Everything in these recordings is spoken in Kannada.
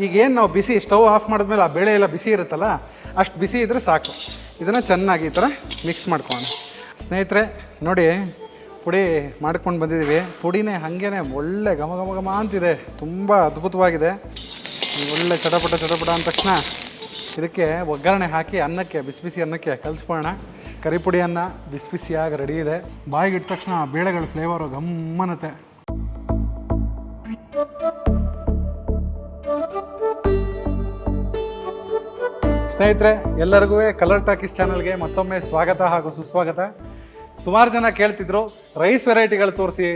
ಈಗೇನು ನಾವು ಬಿಸಿ ಸ್ಟವ್ ಆಫ್ ಮಾಡಿದ್ಮೇಲೆ ಆ ಬೇಳೆ ಎಲ್ಲ ಬಿಸಿ ಇರುತ್ತಲ್ಲ, ಅಷ್ಟು ಬಿಸಿ ಇದ್ದರೆ ಸಾಕು. ಇದನ್ನು ಚೆನ್ನಾಗಿ ಈ ಥರ ಮಿಕ್ಸ್ ಮಾಡ್ಕೊಳ್ಳೋಣ. ಸ್ನೇಹಿತರೆ ನೋಡಿ, ಪುಡಿ ಮಾಡ್ಕೊಂಡು ಬಂದಿದ್ದೀವಿ. ಪುಡಿನೇ ಹಾಗೇ ಒಳ್ಳೆ ಘಮ ಘಮ ಘಮ ಅಂತಿದೆ, ತುಂಬ ಅದ್ಭುತವಾಗಿದೆ. ಒಳ್ಳೆ ಚಟಪಟ ಅಂದ ತಕ್ಷಣ ಇದಕ್ಕೆ ಒಗ್ಗರಣೆ ಹಾಕಿ ಅನ್ನಕ್ಕೆ, ಬಿಸಿ ಬಿಸಿ ಅನ್ನಕ್ಕೆ ಕಲಿಸ್ಬೋಣ. ಕರಿ ಪುಡಿ ಅನ್ನ ಬಿಸಿ ಬಿಸಿಯಾಗಿ ರೆಡಿ ಇದೆ. ಬಾಯಿಗೆ ಇಟ್ಟ ತಕ್ಷಣ ಬೇಳೆಗಳ ಫ್ಲೇವರು ಗಮ್ಮನತ್ತೆ. ಸ್ನೇಹಿತರೆ, ಎಲ್ಲರಿಗೂ ಕಲರ್ ಟಾಕೀಸ್ ಚಾನಲ್ಗೆ ಮತ್ತೊಮ್ಮೆ ಸ್ವಾಗತ ಹಾಗೂ ಸುಸ್ವಾಗತ. ಸುಮಾರು ಜನ ಕೇಳ್ತಿದ್ರು ರೈಸ್ ವೆರೈಟಿಗಳು ತೋರಿಸಿ.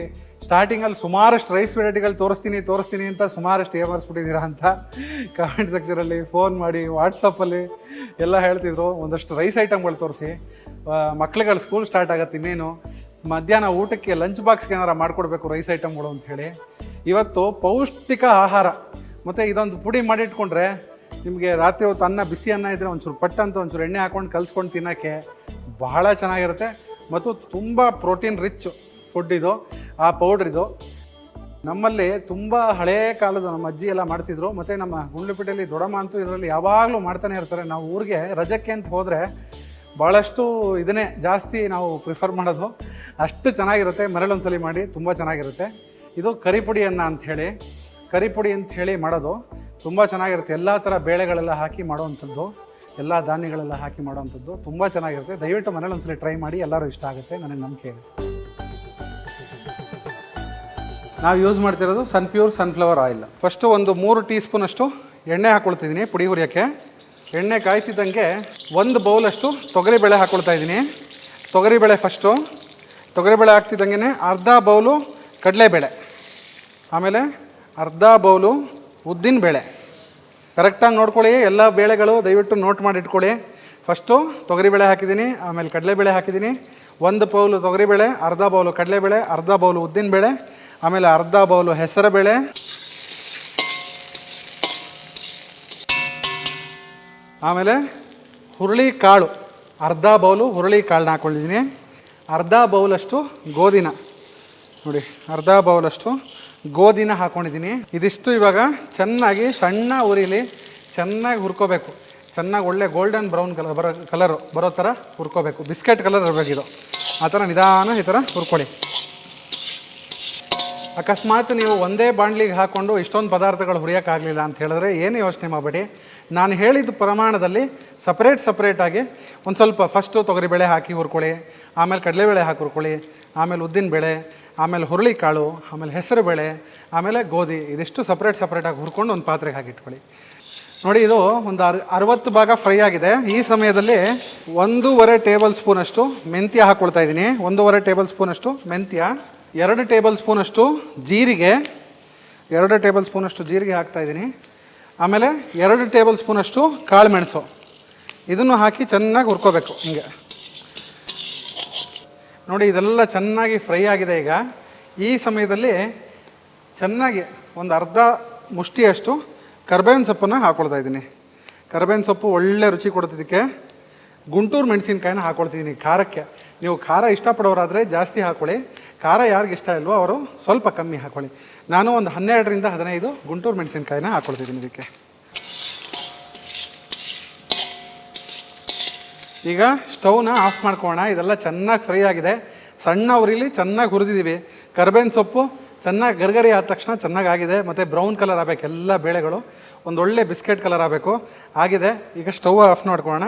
ಸ್ಟಾರ್ಟಿಂಗಲ್ಲಿ ಸುಮಾರಷ್ಟು ರೈಸ್ ವೆರೈಟಿಗಳು ತೋರಿಸ್ತೀನಿ ಅಂತ ಸುಮಾರಷ್ಟು ಏಮರ್ಸ್ಬಿಟ್ಟಿದ್ದೀರಾ ಅಂತ ಕಮೆಂಟ್ ಸೆಕ್ಷನಲ್ಲಿ ಫೋನ್ ಮಾಡಿ, ವಾಟ್ಸಪ್ಪಲ್ಲಿ ಎಲ್ಲ ಹೇಳ್ತಿದ್ರು. ಒಂದಷ್ಟು ರೈಸ್ ಐಟಮ್ಗಳು ತೋರಿಸಿ, ಮಕ್ಳುಗಳು ಸ್ಕೂಲ್ ಸ್ಟಾರ್ಟ್ ಆಗುತ್ತೆ, ಇನ್ನೇನು ಮಧ್ಯಾಹ್ನ ಊಟಕ್ಕೆ ಲಂಚ್ ಬಾಕ್ಸ್ಗೆ ಏನಾರು ಮಾಡಿಕೊಡ್ಬೇಕು ರೈಸ್ ಐಟಮ್ಗಳು ಅಂಥೇಳಿ. ಇವತ್ತು ಪೌಷ್ಟಿಕ ಆಹಾರ ಮತ್ತು ಇದೊಂದು ಪುಡಿ ಮಾಡಿಟ್ಕೊಂಡ್ರೆ ನಿಮಗೆ ರಾತ್ರಿ ಹೊತ್ತು ಅನ್ನ, ಬಿಸಿ ಅನ್ನ ಇದ್ದರೆ ಒಂಚೂರು ಪಟ್ಟಂತ ಒಂಚೂರು ಎಣ್ಣೆ ಹಾಕ್ಕೊಂಡು ಕಲಿಸ್ಕೊಂಡು ತಿನ್ನೋಕ್ಕೆ ಬಹಳ ಚೆನ್ನಾಗಿರುತ್ತೆ. ಮತ್ತು ತುಂಬ ಪ್ರೋಟೀನ್ ರಿಚ್ ಫುಡ್ ಇದು. ಆ ಪೌಡ್ರ್ ಇದು ನಮ್ಮಲ್ಲಿ ತುಂಬ ಹಳೇ ಕಾಲದ ನಮ್ಮ ಅಜ್ಜಿ ಎಲ್ಲ ಮಾಡ್ತಿದ್ರು. ಮತ್ತು ನಮ್ಮ ಗುಂಡ್ಲುಪೇಟೆಯಲ್ಲಿ ದೊಡ್ಡಮ್ಮ ಅಂತೂ ಇದರಲ್ಲಿ ಯಾವಾಗಲೂ ಮಾಡ್ತಾನೆ ಇರ್ತಾರೆ. ನಾವು ಊರಿಗೆ ರಜಕ್ಕೆ ಅಂತ ಹೋದರೆ ಭಾಳಷ್ಟು ಇದನ್ನೇ ಜಾಸ್ತಿ ನಾವು ಪ್ರಿಫರ್ ಮಾಡೋದು. ಅಷ್ಟು ಚೆನ್ನಾಗಿರುತ್ತೆ. ಮರಳೊಂದ್ಸಲಿ ಮಾಡಿ, ತುಂಬ ಚೆನ್ನಾಗಿರುತ್ತೆ. ಇದು ಕರಿಪುಡಿ ಅನ್ನ ಅಂಥೇಳಿ, ಕರಿಪುಡಿ ಅಂಥೇಳಿ ಮಾಡೋದು ತುಂಬ ಚೆನ್ನಾಗಿರುತ್ತೆ. ಎಲ್ಲ ಥರ ಬೇಳೆಗಳೆಲ್ಲ ಹಾಕಿ ಮಾಡೋವಂಥದ್ದು, ಎಲ್ಲ ಧಾನ್ಯಗಳೆಲ್ಲ ಹಾಕಿ ಮಾಡೋವಂಥದ್ದು ತುಂಬ ಚೆನ್ನಾಗಿರುತ್ತೆ. ದಯವಿಟ್ಟು ಮನೇಲಿ ಒಂದ್ಸಲ ಟ್ರೈ ಮಾಡಿ, ಎಲ್ಲರೂ ಇಷ್ಟ ಆಗುತ್ತೆ, ನನಗೆ ನಂಬಿಕೆ ಇದೆ. ನಾವು ಯೂಸ್ ಮಾಡ್ತಿರೋದು ಪ್ಯೂರ್ ಸನ್ಫ್ಲವರ್ ಆಯಿಲ್. ಫಸ್ಟು ಒಂದು 3 ಟೀ ಸ್ಪೂನಷ್ಟು ಎಣ್ಣೆ ಹಾಕ್ಕೊಳ್ತಿದ್ದೀನಿ ಪುಡಿ ಹುರಿಯೋಕ್ಕೆ. ಎಣ್ಣೆ ಕಾಯ್ತಿದ್ದಂಗೆ 1 ಬೌಲಷ್ಟು ತೊಗರಿಬೇಳೆ ಹಾಕ್ಕೊಳ್ತಾ ಇದ್ದೀನಿ. ತೊಗರಿಬೇಳೆ ಫಸ್ಟು, ತೊಗರಿಬೇಳೆ ಹಾಕ್ತಿದ್ದಂಗೆ ಅರ್ಧ ಬೌಲು ಕಡಲೆಬೇಳೆ, ಆಮೇಲೆ ಅರ್ಧ ಬೌಲು ಉದ್ದಿನ ಬೇಳೆ. ಕರೆಕ್ಟಾಗಿ ನೋಡ್ಕೊಳ್ಳಿ, ಎಲ್ಲ ಬೇಳೆಗಳು ದಯವಿಟ್ಟು ನೋಟ್ ಮಾಡಿ ಇಟ್ಕೊಳ್ಳಿ. ಫಸ್ಟು ತೊಗರಿಬೇಳೆ ಹಾಕಿದ್ದೀನಿ, ಆಮೇಲೆ ಕಡಲೆಬೇಳೆ ಹಾಕಿದ್ದೀನಿ. 1 ಬೌಲು ತೊಗರಿಬೇಳೆ, ಅರ್ಧ ಬೌಲು ಕಡಲೆಬೇಳೆ, ಅರ್ಧ ಬೌಲು ಉದ್ದಿನ ಬೇಳೆ, ಆಮೇಲೆ ಅರ್ಧ ಬೌಲು ಹೆಸರುಬೇಳೆ, ಆಮೇಲೆ ಹುರುಳಿ ಕಾಳು, ಅರ್ಧ ಬೌಲು ಹುರುಳಿ ಕಾಳನ್ನ ಹಾಕ್ಕೊಂಡಿದ್ದೀನಿ. ಅರ್ಧ ಬೌಲಷ್ಟು ಗೋಧಿನ ನೋಡಿ, ಅರ್ಧ ಬೌಲಷ್ಟು ಗೋಧಿನ ಹಾಕ್ಕೊಂಡಿದ್ದೀನಿ. ಇದಿಷ್ಟು ಇವಾಗ ಚೆನ್ನಾಗಿ ಸಣ್ಣ ಉರಿಲಿ ಚೆನ್ನಾಗಿ ಹುರ್ಕೋಬೇಕು. ಚೆನ್ನಾಗಿ ಒಳ್ಳೆ ಗೋಲ್ಡನ್ ಬ್ರೌನ್ ಕಲರು ಬರೋ ಥರ ಹುರ್ಕೋಬೇಕು. ಬಿಸ್ಕೆಟ್ ಕಲರ್ ಇರಬೇಕಿದು. ಆ ಥರ ನಿಧಾನ ಈ ಥರ ಹುರ್ಕೊಳ್ಳಿ. ಅಕಸ್ಮಾತ್ ನೀವು ಒಂದೇ ಬಾಣಲಿಗೆ ಹಾಕ್ಕೊಂಡು ಇಷ್ಟೊಂದು ಪದಾರ್ಥಗಳು ಹುರಿಯೋಕ್ಕಾಗಲಿಲ್ಲ ಅಂತ ಹೇಳಿದ್ರೆ ಏನು ಯೋಚನೆ ಮಾಡಬೇಡಿ. ನಾನು ಹೇಳಿದ ಪ್ರಮಾಣದಲ್ಲಿ ಸಪ್ರೇಟಾಗಿ ಒಂದು ಸ್ವಲ್ಪ ಫಸ್ಟು ತೊಗರಿಬೇಳೆ ಹಾಕಿ ಹುರ್ಕೊಳ್ಳಿ, ಆಮೇಲೆ ಕಡಲೆಬೇಳೆ ಹಾಕಿ ಹುರ್ಕೊಳ್ಳಿ, ಆಮೇಲೆ ಉದ್ದಿನ ಬೇಳೆ, ಆಮೇಲೆ ಹುರುಳಿ ಕಾಳು, ಆಮೇಲೆ ಹೆಸರು ಬೇಳೆ, ಆಮೇಲೆ ಗೋಧಿ. ಇದಿಷ್ಟು ಸಪ್ರೇಟಾಗಿ ಹುರ್ಕೊಂಡು ಒಂದು ಪಾತ್ರೆಗೆ ಹಾಕಿಟ್ಕೊಳ್ಳಿ. ನೋಡಿ, ಇದು ಒಂದು 60 ಭಾಗ ಫ್ರೈ ಆಗಿದೆ. ಈ ಸಮಯದಲ್ಲಿ 1.5 ಟೇಬಲ್ ಸ್ಪೂನಷ್ಟು ಮೆಂತ್ಯ ಹಾಕ್ಕೊಳ್ತಾ ಇದ್ದೀನಿ. 1.5 ಟೇಬಲ್ ಸ್ಪೂನಷ್ಟು ಮೆಂತ್ಯ, 2 ಟೇಬಲ್ ಸ್ಪೂನಷ್ಟು ಜೀರಿಗೆ, 2 ಟೇಬಲ್ ಸ್ಪೂನಷ್ಟು ಜೀರಿಗೆ ಹಾಕ್ತಾಯಿದ್ದೀನಿ. ಆಮೇಲೆ 2 ಟೇಬಲ್ ಸ್ಪೂನಷ್ಟು ಕಾಳು ಮೆಣಸು. ಇದನ್ನು ಹಾಕಿ ಚೆನ್ನಾಗಿ ಹುರ್ಕೋಬೇಕು. ಹಿಂಗೆ ನೋಡಿ, ಇದೆಲ್ಲ ಚೆನ್ನಾಗಿ ಫ್ರೈ ಆಗಿದೆ. ಈಗ ಈ ಸಮಯದಲ್ಲಿ ಚೆನ್ನಾಗಿ ಒಂದು ಅರ್ಧ ಮುಷ್ಟಿಯಷ್ಟು ಕರ್ಬೇವಿನ ಸೊಪ್ಪನ್ನು ಹಾಕ್ಕೊಳ್ತಾ ಇದ್ದೀನಿ. ಕರ್ಬೇವಿನ ಸೊಪ್ಪು ಒಳ್ಳೆ ರುಚಿ ಕೊಡ್ತಿದ್ದಕ್ಕೆ. ಗುಂಟೂರು ಮೆಣಸಿನ್ಕಾಯಿನ ಹಾಕ್ಕೊಳ್ತಿದ್ದೀನಿ ಖಾರಕ್ಕೆ. ನೀವು ಖಾರ ಇಷ್ಟಪಡೋರಾದರೆ ಜಾಸ್ತಿ ಹಾಕ್ಕೊಳ್ಳಿ, ಖಾರ ಯಾರಿಗೆ ಇಷ್ಟ ಇಲ್ವೋ ಅವರು ಸ್ವಲ್ಪ ಕಮ್ಮಿ ಹಾಕ್ಕೊಳ್ಳಿ. ನಾನು ಒಂದು 12ರಿಂದ 15 ಗುಂಟೂರು ಮೆಣಸಿನ್ಕಾಯಿನ ಹಾಕ್ಕೊಳ್ತಿದ್ದೀನಿ ಇದಕ್ಕೆ. ಈಗ ಸ್ಟವ್ನ ಆಫ್ ಮಾಡ್ಕೊಳ್ಳೋಣ. ಇದೆಲ್ಲ ಚೆನ್ನಾಗಿ ಫ್ರೈ ಆಗಿದೆ. ಸಣ್ಣ ಉರಿಲಿ ಚೆನ್ನಾಗಿ ಹುರಿದಿದ್ದೀವಿ. ಕರ್ಬೇವಿನ ಸೊಪ್ಪು ಚೆನ್ನಾಗಿ ಗರ್ಗರಿ ಆದ ತಕ್ಷಣ ಚೆನ್ನಾಗಾಗಿದೆ. ಮತ್ತು ಬ್ರೌನ್ ಕಲರ್ ಆಗಬೇಕು, ಎಲ್ಲ ಬೇಳೆಗಳು ಒಂದೊಳ್ಳೆ ಬಿಸ್ಕೆಟ್ ಕಲರ್ ಆಗಬೇಕು. ಆಗಿದೆ. ಈಗ ಸ್ಟವ್ ಆಫ್ ಮಾಡ್ಕೊಳ್ಳೋಣ.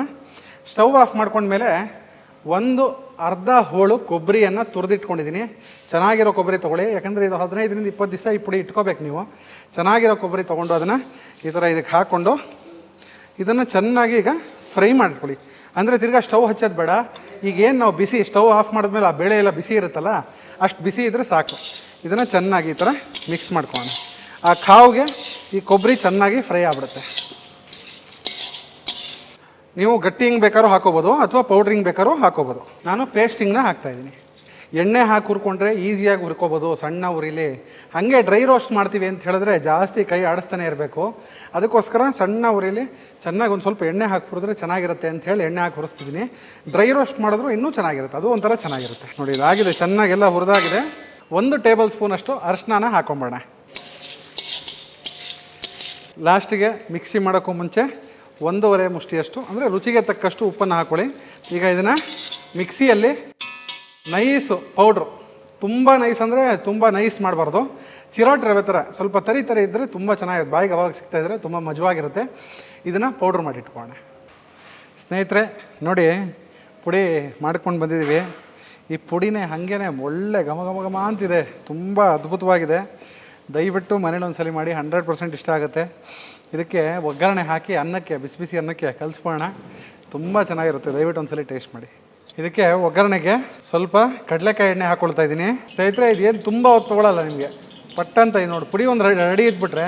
ಸ್ಟವ್ ಆಫ್ ಮಾಡ್ಕೊಂಡ್ಮೇಲೆ ಒಂದು ಅರ್ಧ ಹೋಳು ಕೊಬ್ಬರಿಯನ್ನು ತುರಿದಿಟ್ಕೊಂಡಿದ್ದೀನಿ. ಚೆನ್ನಾಗಿರೋ ಕೊಬ್ಬರಿ ತೊಗೊಳ್ಳಿ, ಯಾಕಂದರೆ ಇದು 15ರಿಂದ 20 ದಿವಸ ಈ ಪುಡಿ ಇಟ್ಕೋಬೇಕು ನೀವು. ಚೆನ್ನಾಗಿರೋ ಕೊಬ್ಬರಿ ತೊಗೊಂಡು ಅದನ್ನು ಈ ಥರ ಇದಕ್ಕೆ ಹಾಕ್ಕೊಂಡು ಇದನ್ನು ಚೆನ್ನಾಗಿ ಈಗ ಫ್ರೈ ಮಾಡ್ಕೊಳ್ಳಿ. ಅಂದರೆ ತಿರ್ಗಾ ಸ್ಟವ್ ಹಚ್ಚೋದು ಬೇಡ. ಈಗೇನು ನಾವು ಬಿಸಿ ಸ್ಟವ್ ಆಫ್ ಮಾಡಿದ್ಮೇಲೆ ಆ ಬೇಳೆ ಎಲ್ಲ ಬಿಸಿ ಇರುತ್ತಲ್ಲ, ಅಷ್ಟು ಬಿಸಿ ಇದ್ದರೆ ಸಾಕು. ಇದನ್ನು ಚೆನ್ನಾಗಿ ಈ ಥರ ಮಿಕ್ಸ್ ಮಾಡ್ಕೊಳ್ಳೋಣ. ಆ ಕಾವಿಗೆ ಈ ಕೊಬ್ಬರಿ ಚೆನ್ನಾಗಿ ಫ್ರೈ ಆಗ್ಬಿಡುತ್ತೆ. ನೀವು ಗಟ್ಟಿ ಹಿಂಗೆ ಬೇಕಾದ್ರೂ ಹಾಕೋಬೋದು ಅಥವಾ ಪೌಡ್ರಿಂಗ್ ಬೇಕಾದ್ರೂ ಹಾಕೋಬೋದು. ನಾನು ಪೇಸ್ಟಿಂಗ್ನ ಹಾಕ್ತಾಯಿದ್ದೀನಿ. ಎಣ್ಣೆ ಹಾಕಿ ಹುರ್ಕೊಂಡ್ರೆ ಈಸಿಯಾಗಿ ಹುರ್ಕೋಬೋದು ಸಣ್ಣ ಉರಿಲಿ. ಹಾಗೆ ಡ್ರೈ ರೋಸ್ಟ್ ಮಾಡ್ತೀವಿ ಅಂತ ಹೇಳಿದ್ರೆ ಜಾಸ್ತಿ ಕೈ ಆಡಿಸ್ತಾನೆ ಇರಬೇಕು. ಅದಕ್ಕೋಸ್ಕರ ಸಣ್ಣ ಉರಿಲಿ ಚೆನ್ನಾಗಿ ಒಂದು ಸ್ವಲ್ಪ ಎಣ್ಣೆ ಹಾಕಿ ಹುರಿದ್ರೆ ಚೆನ್ನಾಗಿರುತ್ತೆ ಅಂತ ಹೇಳಿ ಎಣ್ಣೆ ಹಾಕಿ ಹುರಿಸ್ತಿದ್ದೀನಿ. ಡ್ರೈ ರೋಸ್ಟ್ ಮಾಡಿದ್ರು ಇನ್ನೂ ಚೆನ್ನಾಗಿರುತ್ತೆ, ಅದು ಒಂಥರ ಚೆನ್ನಾಗಿರುತ್ತೆ. ನೋಡಿ, ಇದಾಗಿದೆ, ಚೆನ್ನಾಗೆಲ್ಲ ಹುರಿದಾಗಿದೆ. 1 ಟೇಬಲ್ ಸ್ಪೂನಷ್ಟು ಅರಿಶಿನ ಹಾಕೊಂಬೇಡ. ಲಾಸ್ಟಿಗೆ ಮಿಕ್ಸಿ ಮಾಡೋಕ್ಕೂ ಮುಂಚೆ 1.5 ಮುಷ್ಟಿಯಷ್ಟು ಅಂದರೆ ರುಚಿಗೆ ತಕ್ಕಷ್ಟು ಉಪ್ಪನ್ನು ಹಾಕ್ಕೊಳ್ಳಿ. ಈಗ ಇದನ್ನು ಮಿಕ್ಸಿಯಲ್ಲಿ ನೈಸು ಪೌಡ್ರು, ತುಂಬ ನೈಸ್ ಅಂದರೆ ತುಂಬ ನೈಸ್ ಮಾಡಬಾರ್ದು, ಚಿರೋಟಿ ರವೆ ಥರ ಸ್ವಲ್ಪ ತರಿ ಇದ್ದರೆ ತುಂಬ ಚೆನ್ನಾಗಿರುತ್ತೆ, ಬಾಯಿಗೆ ಅವಾಗ ಸಿಗ್ತಾಯಿದ್ರೆ ತುಂಬ ಮಜವಾಗಿರುತ್ತೆ. ಇದನ್ನು ಪೌಡ್ರ್ ಮಾಡಿ ಇಟ್ಕೊಳ್ಳೋಣ. ಸ್ನೇಹಿತರೆ ನೋಡಿ, ಪುಡಿ ಮಾಡ್ಕೊಂಡು ಬಂದಿದ್ದೀವಿ. ಈ ಪುಡಿನೇ ಹಾಗೇ ಒಳ್ಳೆ ಘಮ ಘಮ ಘಮ ಅಂತಿದೆ, ತುಂಬ ಅದ್ಭುತವಾಗಿದೆ. ದಯವಿಟ್ಟು ಮನೇಲಿ ಒಂದ್ಸಲ ಮಾಡಿ, 100% ಇಷ್ಟ ಆಗುತ್ತೆ. ಇದಕ್ಕೆ ಒಗ್ಗರಣೆ ಹಾಕಿ ಅನ್ನಕ್ಕೆ, ಬಿಸಿ ಬಿಸಿ ಅನ್ನಕ್ಕೆ ಕಲಿಸ್ಬೋಣ, ತುಂಬ ಚೆನ್ನಾಗಿರುತ್ತೆ. ದಯವಿಟ್ಟು ಒಂದ್ಸಲ ಟೇಸ್ಟ್ ಮಾಡಿ. ಇದಕ್ಕೆ ಒಗ್ಗರಣೆಗೆ ಸ್ವಲ್ಪ ಕಡಲೆಕಾಯಿ ಎಣ್ಣೆ ಹಾಕ್ಕೊಳ್ತಾ ಇದ್ದೀನಿ. ಸ್ನೇಹಿತರೆ ಇದೇನು ತುಂಬ ಹೊತ್ತು ತೊಗೊಳ್ಳಲ್ಲ ನಿಮಗೆ, ಪಟ್ಟಂತ ಇದು ನೋಡಿ, ಪುಡಿ ಒಂದು ರೆಡಿ ಇದ್ಬಿಟ್ರೆ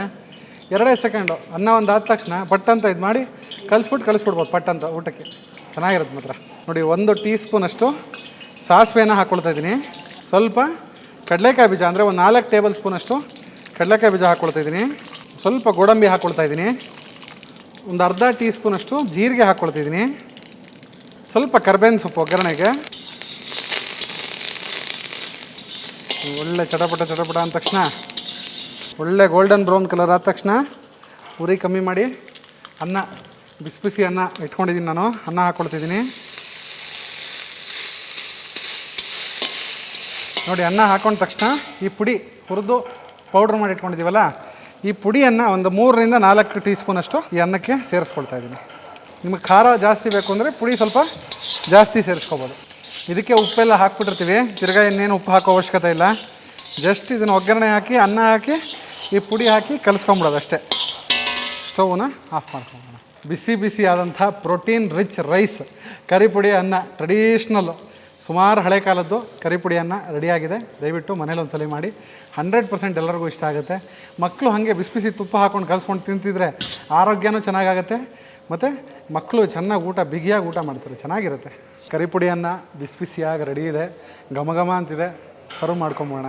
2 ಸೆಕೆಂಡು, ಅನ್ನ ಒಂದು ಆದ ತಕ್ಷಣ ಪಟ್ಟಂತ ಇದು ಮಾಡಿ ಕಳಿಸ್ಬಿಡ್ಬೋದು ಪಟ್ಟಂತ ಊಟಕ್ಕೆ, ಚೆನ್ನಾಗಿರುತ್ತೆ ಮಾತ್ರ. ನೋಡಿ 1 ಟೀ ಸ್ಪೂನಷ್ಟು ಸಾಸಿವೆನ ಹಾಕ್ಕೊಳ್ತಾ ಇದ್ದೀನಿ. ಸ್ವಲ್ಪ ಕಡಲೆಕಾಯಿ ಬೀಜ ಅಂದರೆ ಒಂದು 4 ಟೇಬಲ್ ಸ್ಪೂನಷ್ಟು ಕಡಲೆಕಾಯಿ ಬೀಜ ಹಾಕ್ಕೊಳ್ತಾ ಇದ್ದೀನಿ. ಸ್ವಲ್ಪ ಗೋಡಂಬಿ ಹಾಕ್ಕೊಳ್ತಾ ಇದ್ದೀನಿ. ಒಂದು ಅರ್ಧ ಟೀ ಸ್ಪೂನಷ್ಟು ಜೀರಿಗೆ ಹಾಕ್ಕೊಳ್ತಾ ಇದ್ದೀನಿ. ಸ್ವಲ್ಪ ಕರ್ಬೇವಿನ ಸೊಪ್ಪು ಒಗ್ಗರಣೆಗೆ. ಒಳ್ಳೆ ಚಟಪಟ ಅಂದ ತಕ್ಷಣ, ಒಳ್ಳೆ ಗೋಲ್ಡನ್ ಬ್ರೌನ್ ಕಲರ್ ಆದ ತಕ್ಷಣ ಉರಿ ಕಮ್ಮಿ ಮಾಡಿ ಅನ್ನ, ಬಿಸಿ ಬಿಸಿ ಅನ್ನ ಇಟ್ಕೊಂಡಿದ್ದೀನಿ ನಾನು, ಅನ್ನ ಹಾಕ್ಕೊಳ್ತಿದ್ದೀನಿ. ನೋಡಿ, ಅನ್ನ ಹಾಕೊಂಡ ತಕ್ಷಣ ಈ ಪುಡಿ ಹುರಿದು ಪೌಡ್ರ್ ಮಾಡಿ ಇಟ್ಕೊಂಡಿದ್ದೀವಲ್ಲ, ಈ ಪುಡಿಯನ್ನು ಒಂದು 3ರಿಂದ 4 ಟೀ ಸ್ಪೂನಷ್ಟು ಈ ಅನ್ನಕ್ಕೆ ಸೇರಿಸ್ಕೊಳ್ತಾ ಇದ್ದೀನಿ. ನಿಮಗೆ ಖಾರ ಜಾಸ್ತಿ ಬೇಕು ಅಂದರೆ ಪುಡಿ ಸ್ವಲ್ಪ ಜಾಸ್ತಿ ಸೇರಿಸ್ಕೋಬೋದು. ಇದಕ್ಕೆ ಉಪ್ಪೆಲ್ಲ ಹಾಕ್ಬಿಟ್ಟಿರ್ತೀವಿ, ತಿರ್ಗಾ ಇನ್ನೇನು ಉಪ್ಪು ಹಾಕೋ ಅವಶ್ಯಕತೆ ಇಲ್ಲ. ಜಸ್ಟ್ ಇದನ್ನು ಒಗ್ಗರಣೆ ಹಾಕಿ, ಅನ್ನ ಹಾಕಿ, ಈ ಪುಡಿ ಹಾಕಿ ಕಲಿಸ್ಕೊಂಬಿಡೋದು ಅಷ್ಟೇ. ಸ್ಟೌವನ್ನ ಆಫ್ ಮಾಡ್ಕೊಂಬೋಣ. ಬಿಸಿ ಬಿಸಿ ಆದಂಥ ಪ್ರೋಟೀನ್ ರಿಚ್ ರೈಸ್, ಕರಿಪುಡಿ ಅನ್ನ, ಟ್ರೆಡಿಷ್ನಲ್ಲು, ಸುಮಾರು ಹಳೆ ಕಾಲದ್ದು ಕರಿಪುಡಿ ಅನ್ನ ರೆಡಿಯಾಗಿದೆ. ದಯವಿಟ್ಟು ಮನೇಲಿ ಒಂದ್ಸಲ ಮಾಡಿ, 100% ಎಲ್ಲರಿಗೂ ಇಷ್ಟ ಆಗುತ್ತೆ. ಮಕ್ಕಳು ಹಾಗೆ ಬಿಸಿ ಬಿಸಿ ತುಪ್ಪ ಹಾಕ್ಕೊಂಡು ಕಲಿಸ್ಕೊಂಡು ತಿಂತಿದ್ರೆ ಆರೋಗ್ಯನೂ ಚೆನ್ನಾಗಾಗುತ್ತೆ, ಮತ್ತು ಮಕ್ಕಳು ಚೆನ್ನಾಗಿ ಬಿಗಿಯಾಗಿ ಊಟ ಮಾಡ್ತಾರೆ, ಚೆನ್ನಾಗಿರುತ್ತೆ. ಕರಿಪುಡಿ ಅನ್ನ ಬಿಸಿ ಬಿಸಿಯಾಗಿ ರೆಡಿ ಇದೆ, ಘಮ ಘಮ ಅಂತಿದೆ. ಸರ್ವ್ ಮಾಡ್ಕೊಂಬೋಣ.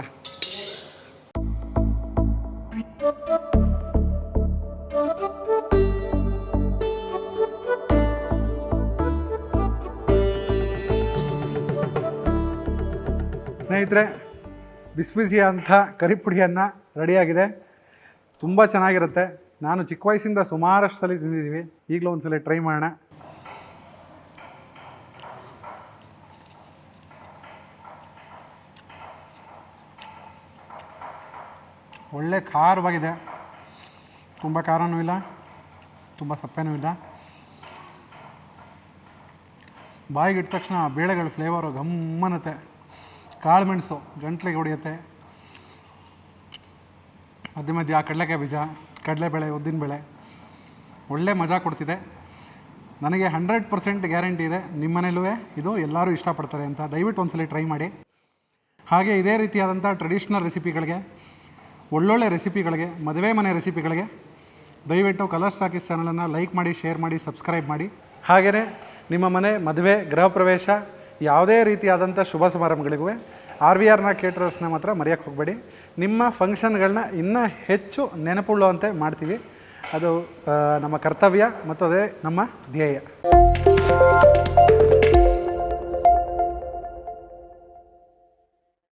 ಸ್ನೇಹಿತರೆ, ಬಿಸಿ ಬಿಸಿಯಾದಂಥ ಕರಿಪುಡಿಯನ್ನು ರೆಡಿಯಾಗಿದೆ, ತುಂಬ ಚೆನ್ನಾಗಿರುತ್ತೆ. ನಾನು ಚಿಕ್ಕ ವಯಸ್ಸಿಂದ ಸುಮಾರಷ್ಟು ಸಲ ತಿಂದಿದ್ದೀವಿ, ಈಗಲೂ ಒಂದು ಸಲ ಟ್ರೈ ಮಾಡೋಣ. ಒಳ್ಳೆ ಖಾರವಾಗಿದೆ, ತುಂಬ ಖಾರನೂ ಇಲ್ಲ, ತುಂಬ ಸಪ್ಪೆನೂ ಇಲ್ಲ. ಬಾಯಿಗೆ ಇಟ್ಟ ತಕ್ಷಣ ಬೇಳೆಗಳ ಫ್ಲೇವರು ಗಮ್ಮನತ್ತೆ, ಕಾಳು ಮೆಣಸು ಗಂಟ್ಲಿಗೆ ಹೊಡೆಯುತ್ತೆ, ಮಧ್ಯ ಮಧ್ಯ ಕಡಲೆಕಾಯಿ ಬೀಜ, ಕಡಲೆಬೇಳೆ, ಉದ್ದಿನಬೇಳೆ, ಒಳ್ಳೆ ಮಜಾ ಕೊಡ್ತಿದೆ. ನನಗೆ 100% ಗ್ಯಾರಂಟಿ ಇದೆ ನಿಮ್ಮ ಮನೇಲೂ ಇದು ಎಲ್ಲರೂ ಇಷ್ಟಪಡ್ತಾರೆ ಅಂತ. ದಯವಿಟ್ಟು ಒಂದ್ಸಲ ಟ್ರೈ ಮಾಡಿ. ಹಾಗೆ ಇದೇ ರೀತಿಯಾದಂಥ ಟ್ರೆಡಿಷ್ನಲ್ ರೆಸಿಪಿಗಳಿಗೆ, ಒಳ್ಳೊಳ್ಳೆ ರೆಸಿಪಿಗಳಿಗೆ, ಮದುವೆ ಮನೆ ರೆಸಿಪಿಗಳಿಗೆ ದಯವಿಟ್ಟು ಕಲರ್ಸ್ ಟಾಕೀಸ್ ಚಾನಲನ್ನು ಲೈಕ್ ಮಾಡಿ, ಶೇರ್ ಮಾಡಿ, ಸಬ್ಸ್ಕ್ರೈಬ್ ಮಾಡಿ. ಹಾಗೆಯೇ ನಿಮ್ಮ ಮನೆ ಮದುವೆ, ಗೃಹ ಪ್ರವೇಶ, ಯಾವುದೇ ರೀತಿಯಾದಂಥ ಶುಭ ಸಮಾರಂಭಗಳಿಗೂ RVR ಕೇಟರರ್ಸ್ನ ಮಾತ್ರ ಮರೆಯೋಕ್ಕೆ ಹೋಗಬೇಡಿ. ನಿಮ್ಮ ಫಂಕ್ಷನ್ಗಳನ್ನ ಇನ್ನೂ ಹೆಚ್ಚು ನೆನಪುಳ್ಳುವಂತೆ ಮಾಡ್ತೀವಿ. ಅದು ನಮ್ಮ ಕರ್ತವ್ಯ ಮತ್ತು ಅದೇ ನಮ್ಮ ಧ್ಯೇಯ.